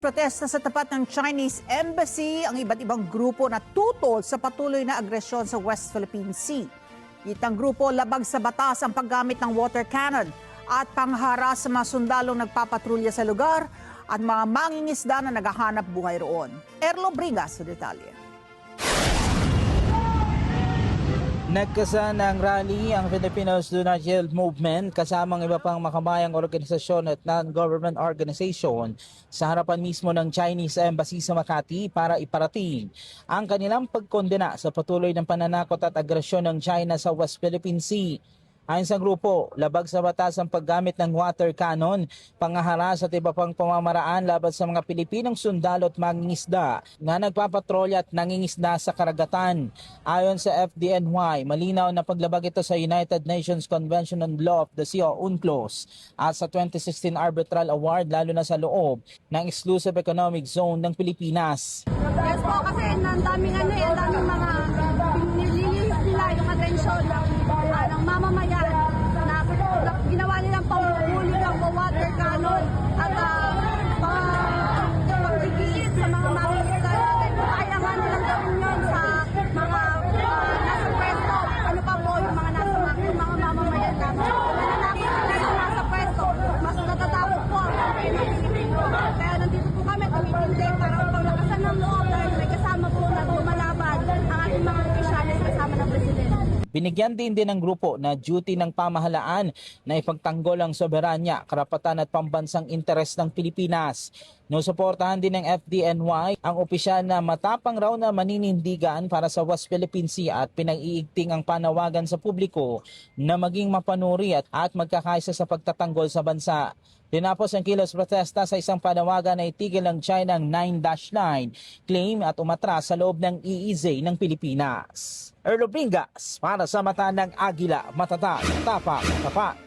Protesta sa tapat ng Chinese Embassy ang iba't ibang grupo na tutol sa patuloy na agresyon sa West Philippine Sea. Itang grupo labag sa batas ang paggamit ng water cannon at pangharas sa mga sundalong nagpapatrolya sa lugar at mga mangingisda na naghahanap buhay roon. Erlo Bringas sa detalye. Nagkasa ng rally ang Filipinos Do Not Yield Movement kasamang iba pang makabayang organisasyon at non-government organization sa harapan mismo ng Chinese Embassy sa Makati para iparating ang kanilang pagkondena sa patuloy ng pananakot at agresyon ng China sa West Philippine Sea. Ayon sa grupo, labag sa batas ang paggamit ng water cannon, pangaharas at iba pang pamamaraan laban sa mga Pilipinong sundalo at mangingisda na nagpapatrolya at nangingisda sa karagatan. Ayon sa FDNY, malinaw na paglabag ito sa United Nations Convention on Law of the Sea o UNCLOS at sa 2016 Arbitral Award lalo na sa loob ng Exclusive Economic Zone ng Pilipinas. Yes po, kasi ang daming ang daming mga nililihis nila yung atensyon ng mamamayan na ginawa nilang pambubulig ng water cannon at pagkikiit sa mga mangingisda natin. Kaya nga nilang gawin yun sa mga nasa pwesto. Ano pa po yung mga mamamayan namin. Nananakit na yung nasa pwesto. Mas natatakot po ang mga Pilipino. Kaya nandito po kami tumitindi para paglakasan ng loob dahil may kasama po na lumalaban ang ating mga opisyalis kasama ng Presidente. Binigyan din ng grupo na duty ng pamahalaan na ipagtanggol ang soberanya, karapatan at pambansang interes ng Pilipinas. Nusuportahan din ng FDNY ang opisyal na matapang raw na maninindigan para sa West Philippine Sea at pinag-iigting ang panawagan sa publiko na maging mapanuri at magkakaisa sa pagtatanggol sa bansa. Tinapos ang kilos protesta sa isang panawagan na itigil ng China ang 9-9 claim at umatras sa loob ng EEZ ng Pilipinas. Erlo Bringas para sa mata ng Agila, matatag, tapak, tapat.